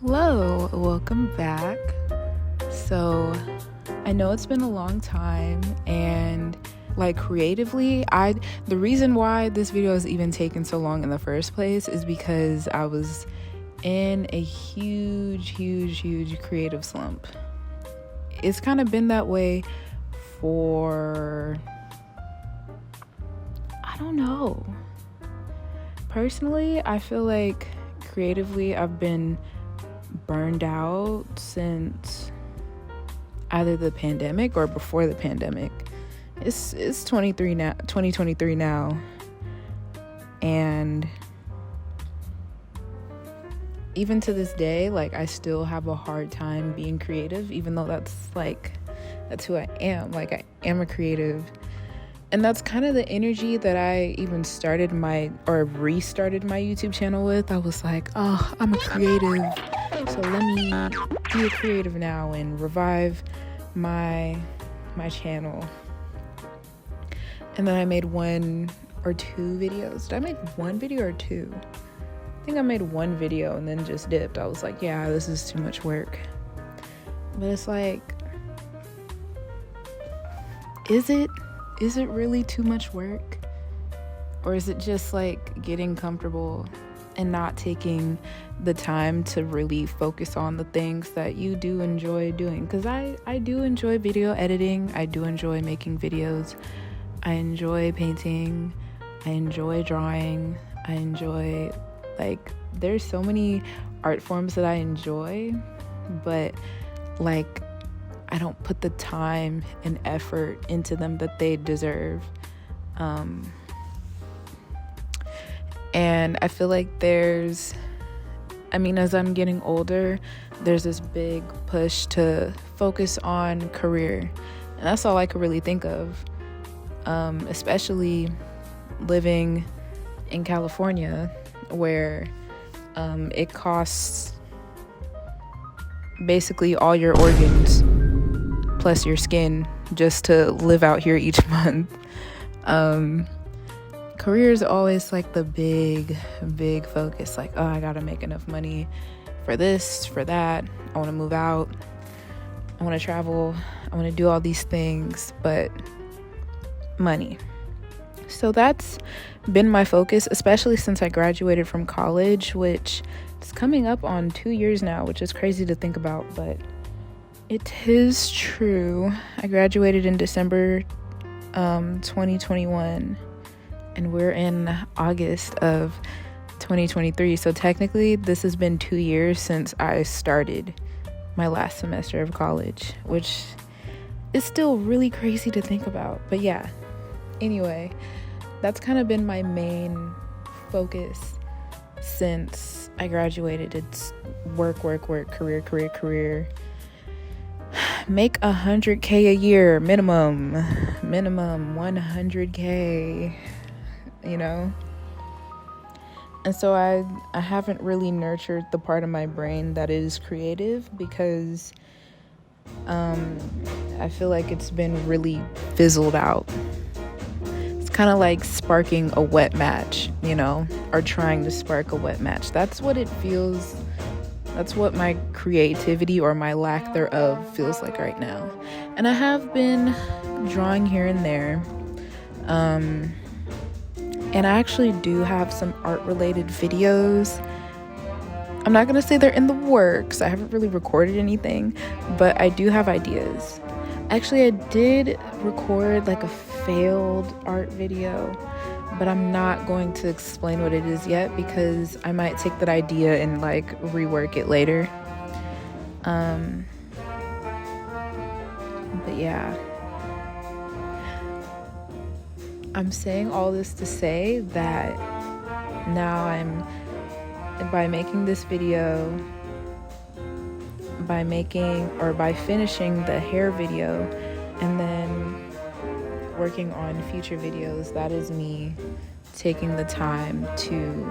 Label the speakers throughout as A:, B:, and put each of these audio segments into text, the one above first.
A: Hello, welcome back. So, I know it's been a long time, and creatively, the reason why this video has even taken so long in the first place is because I was in a huge creative slump. It's kind of been that way for, I don't know. Personally, I feel like creatively I've been burned out since either the pandemic or before the pandemic. It's 2023 now, and even to this day, I still have a hard time being creative, even though that's who I am. I am a creative, and that's kind of the energy that I even restarted my YouTube channel with. I was like, oh, I'm a creative, so let me be a creative now and revive my channel. And then I made one or two videos. Did I make one video or two? I think I made one video and then just dipped. I was like, yeah, this is too much work. But it's is it really too much work? Or is it just getting comfortable and not taking the time to really focus on the things that you do enjoy doing? Because I do enjoy video editing. I do enjoy making videos. I enjoy painting. I enjoy drawing. I enjoy, there's so many art forms that I enjoy, but I don't put the time and effort into them that they deserve. And I feel like as I'm getting older, there's this big push to focus on career. And that's all I could really think of, especially living in California, where it costs basically all your organs plus your skin just to live out here each month. Career is always the big focus. Oh, I gotta make enough money for this, for that. I want to move out. I want to travel. I want to do all these things, but money. So that's been my focus, especially since I graduated from college, which is coming up on 2 years now, which is crazy to think about, but it is true. I graduated in December 2021, and we're in August of 2023. So technically, this has been 2 years since I started my last semester of college, which is still really crazy to think about. But yeah, anyway, that's kind of been my main focus since I graduated. It's work, career. Make 100K a year minimum 100K, and so I haven't really nurtured the part of my brain that is creative, because I feel like it's been really fizzled out. It's kind of like sparking a wet match, or trying to spark a wet match. That's what it feels. That's what my creativity, or my lack thereof, feels like right now. And I have been drawing here and there. And I actually do have some art-related videos. I'm not going to say they're in the works. I haven't really recorded anything, but I do have ideas. Actually, I did record a failed art video, but I'm not going to explain what it is yet, because I might take that idea and rework it later. But yeah, I'm saying all this to say that now by making this video, by finishing the hair video, and then working on future videos, that is me taking the time to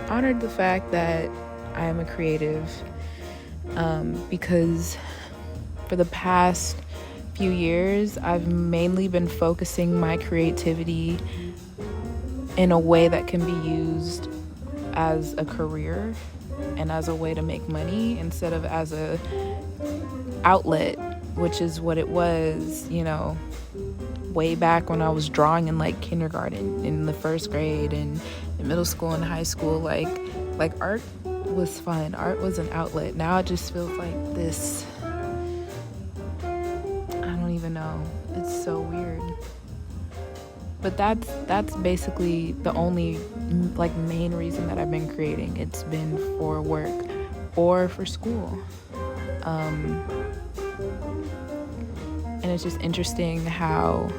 A: honor the fact that I am a creative, because for the past few years I've mainly been focusing my creativity in a way that can be used as a career, and as a way to make money instead of as a outlet, which is what it was, way back when I was drawing in like kindergarten, in the first grade, and in middle school and high school. Like art was fun. Art was an outlet. Now it just feels like this, I don't even know. It's so weird. But that's basically the only like main reason that I've been creating. It's been for work or for school. And it's just interesting how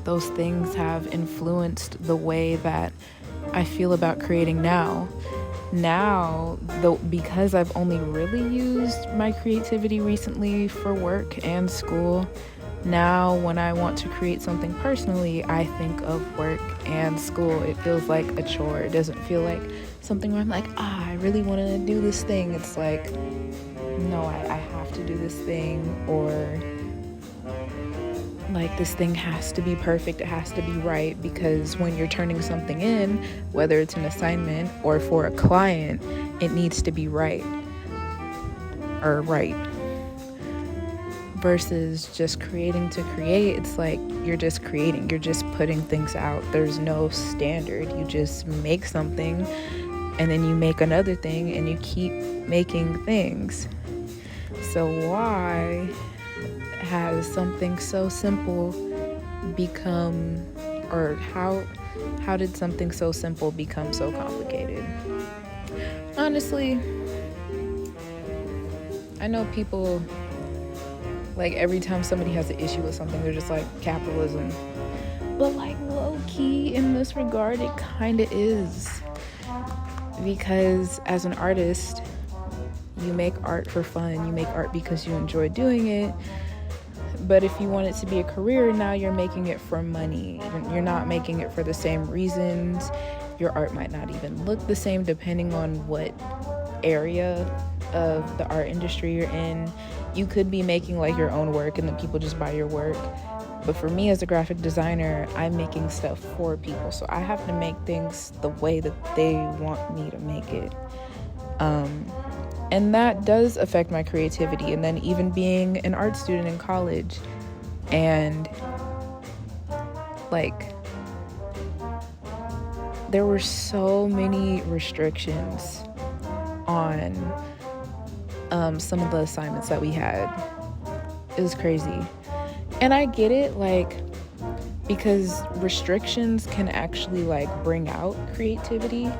A: those things have influenced the way that I feel about creating now. Now, though, because I've only really used my creativity recently for work and school, now when I want to create something personally, I think of work and school. It feels like a chore. It doesn't feel like something where I'm like, I really want to do this thing. It's like, no, I have to do this thing, or like this thing has to be perfect, it has to be right, because when you're turning something in, whether it's an assignment or for a client, it needs to be right. Versus just creating to create, it's like you're just creating, you're just putting things out. There's no standard. You just make something and then you make another thing and you keep making things. So why has something so simple become, or how did something so simple become so complicated? Honestly, I know people, like every time somebody has an issue with something, they're just like, capitalism. But like low key in this regard, it kind of is. Because as an artist, you make art for fun. You make art because you enjoy doing it. But if you want it to be a career, now you're making it for money. You're not making it for the same reasons. Your art might not even look the same depending on what area of the art industry you're in. You could be making like your own work and then people just buy your work. But for me as a graphic designer, I'm making stuff for people. So I have to make things the way that they want me to make it. And that does affect my creativity. And then even being an art student in college, and like there were so many restrictions on some of the assignments that we had. It was crazy. And I get it, like, because restrictions can actually like bring out creativity.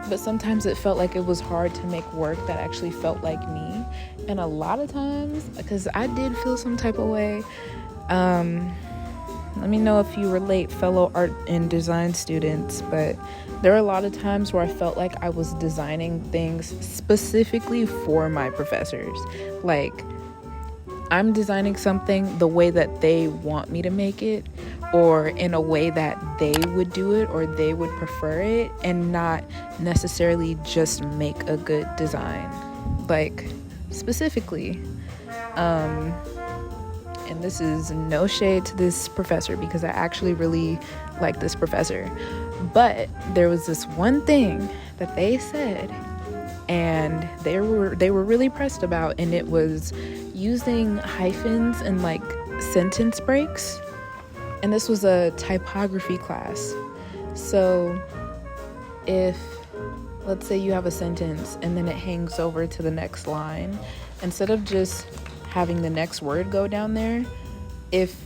A: But sometimes it felt like it was hard to make work that actually felt like me. And a lot of times, because I did feel some type of way, let me know if you relate, fellow art and design students, but there are a lot of times where I felt like I was designing things specifically for my professors. Like, I'm designing something the way that they want me to make it, or in a way that they would do it or they would prefer it, and not necessarily just make a good design. Like, specifically, and this is no shade to this professor because I actually really like this professor, but there was this one thing that they said and they were really pressed about, and it was using hyphens and like sentence breaks. And this was a typography class. So if, let's say you have a sentence and then it hangs over to the next line, instead of just having the next word go down there, if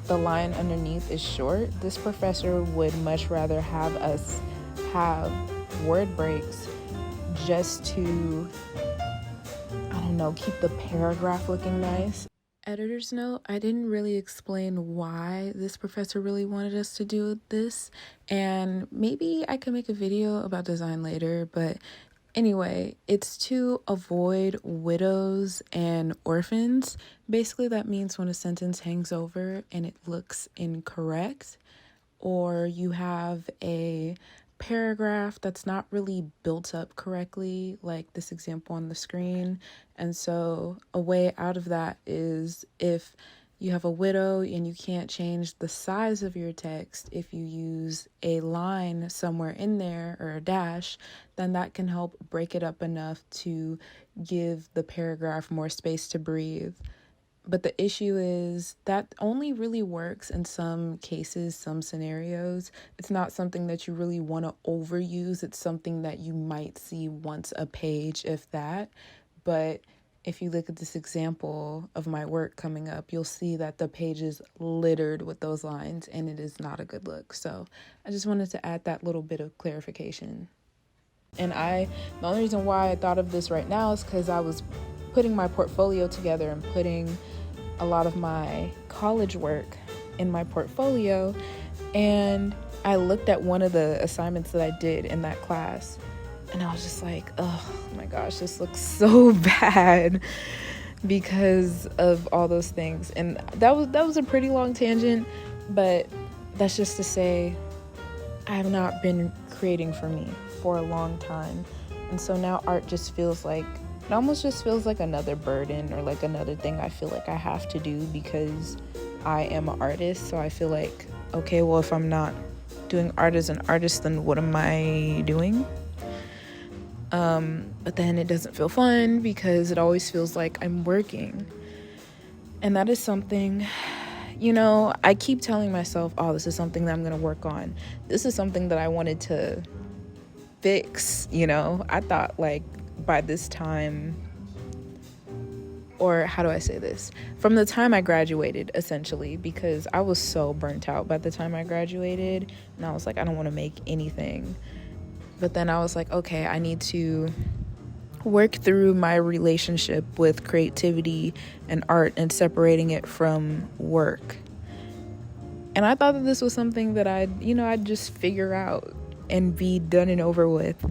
A: the line underneath is short, this professor would much rather have us have word breaks just to, I don't know, keep the paragraph looking nice. Editor's note, I didn't really explain why this professor really wanted us to do this, and maybe I could make a video about design later, but anyway, it's to avoid widows and orphans. Basically, that means when a sentence hangs over and it looks incorrect, or you have a paragraph that's not really built up correctly, like this example on the screen. And so a way out of that is if you have a widow and you can't change the size of your text, if you use a line somewhere in there or a dash, then that can help break it up enough to give the paragraph more space to breathe. But the issue is that only really works in some cases, some scenarios. It's not something that you really want to overuse. It's something that you might see once a page, if that. But if you look at this example of my work coming up, you'll see that the page is littered with those lines, and it is not a good look. So I just wanted to add that little bit of clarification. And the only reason why I thought of this right now is because I was putting my portfolio together and putting a lot of my college work in my portfolio, and I looked at one of the assignments that I did in that class, and I was just like, oh my gosh, this looks so bad because of all those things. And that was a pretty long tangent, but that's just to say I have not been creating for me for a long time, and so now art just feels like, it almost just feels like another burden, or like another thing I feel like I have to do because I am an artist. So I feel like, okay, well, if I'm not doing art as an artist, then what am I doing? But then it doesn't feel fun because it always feels like I'm working. And that is something, I keep telling myself, oh, this is something that I'm going to work on. This is something that I wanted to fix, I thought like by this time, or how do I say this? From the time I graduated, essentially, because I was so burnt out by the time I graduated, and I was like, I don't want to make anything. But then I was like, okay, I need to work through my relationship with creativity and art and separating it from work. And I thought that this was something that I'd just figure out and be done and over with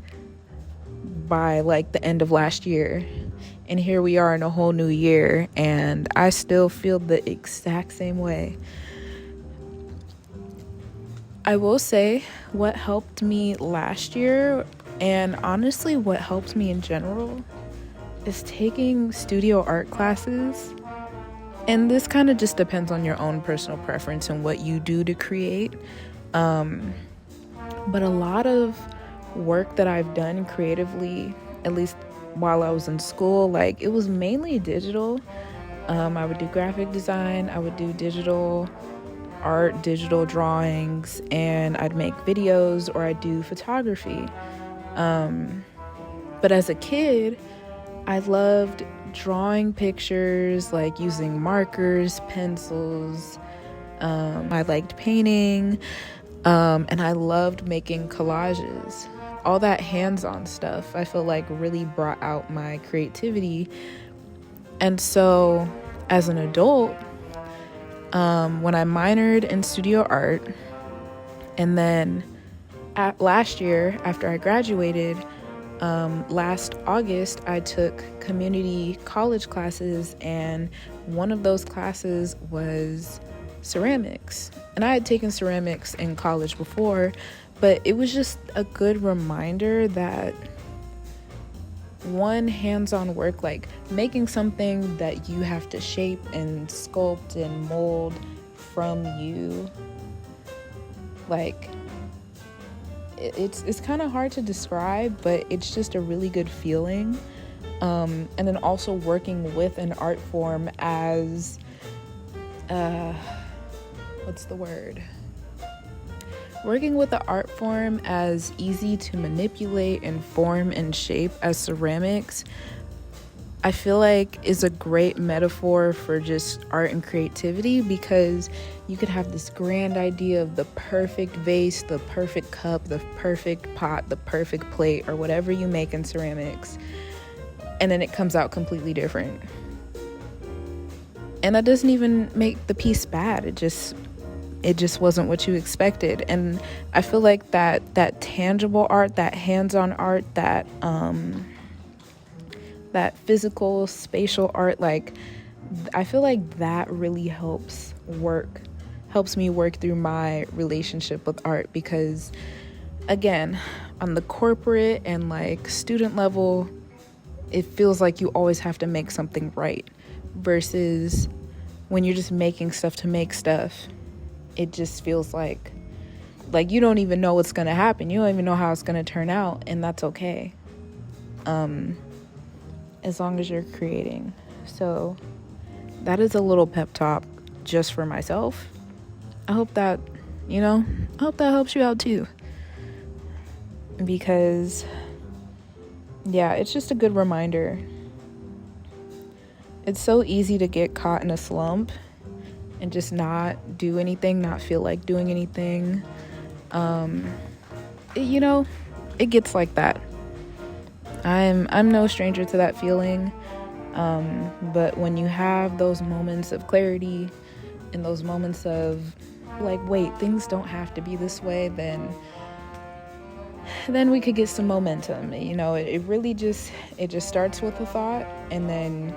A: by like the end of last year. And here we are in a whole new year, and I still feel the exact same way. I will say what helped me last year, and honestly what helped me in general, is taking studio art classes. And this kind of just depends on your own personal preference and what you do to create. But a lot of work that I've done creatively, at least while I was in school, like it was mainly digital. I would do graphic design, I would do digital art, digital drawings, and I'd make videos, or I'd do photography. But as a kid, I loved drawing pictures, like using markers, pencils. I liked painting, and I loved making collages. All that hands-on stuff, I feel like really brought out my creativity. And so as an adult, when I minored in studio art, and then last year after I graduated, last August, I took community college classes, and one of those classes was ceramics. And I had taken ceramics in college before, but it was just a good reminder that one, hands-on work, like making something that you have to shape and sculpt and mold from you, like it's kind of hard to describe, but it's just a really good feeling. And then also working with an art form as working with the art form as easy to manipulate and form and shape as ceramics, I feel like is a great metaphor for just art and creativity, because you could have this grand idea of the perfect vase, the perfect cup, the perfect pot, the perfect plate, or whatever you make in ceramics, and then it comes out completely different. And that doesn't even make the piece bad. It just wasn't what you expected. And I feel like that tangible art, that hands-on art, that physical spatial art, like I feel like that really helps me work through my relationship with art, because again, on the corporate and like student level, it feels like you always have to make something right, versus when you're just making stuff to make stuff, it just feels like you don't even know what's going to happen. You don't even know how it's going to turn out, and that's okay. As long as you're creating. So that is a little pep talk just for myself. I hope that helps you out too. Because yeah, it's just a good reminder. It's so easy to get caught in a slump and just not do anything, not feel like doing anything. It gets like that. I'm no stranger to that feeling. But when you have those moments of clarity and those moments of like, wait, things don't have to be this way, then we could get some momentum. It really just starts with a thought, and then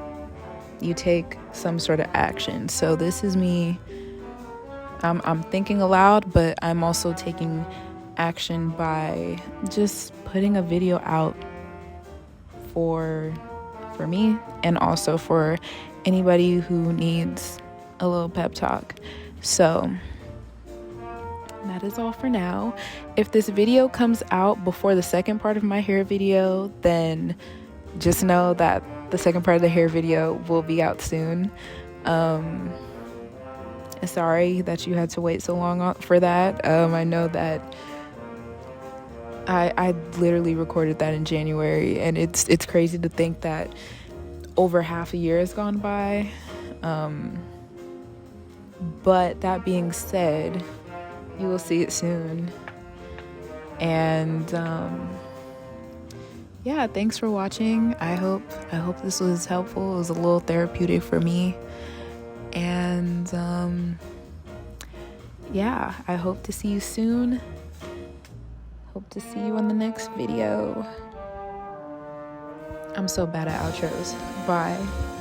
A: you take some sort of action. So this is me. I'm thinking aloud, but I'm also taking action by just putting a video out for me, and also for anybody who needs a little pep talk. So that is all for now. If this video comes out before the second part of my hair video, then just know that the second part of the hair video will be out soon. Sorry that you had to wait so long for that. I know that I literally recorded that in January, and it's crazy to think that over half a year has gone by. But that being said, you will see it soon. And yeah, thanks for watching. I hope this was helpful. It was a little therapeutic for me. And yeah, I hope to see you soon. Hope to see you on the next video. I'm so bad at outros. Bye.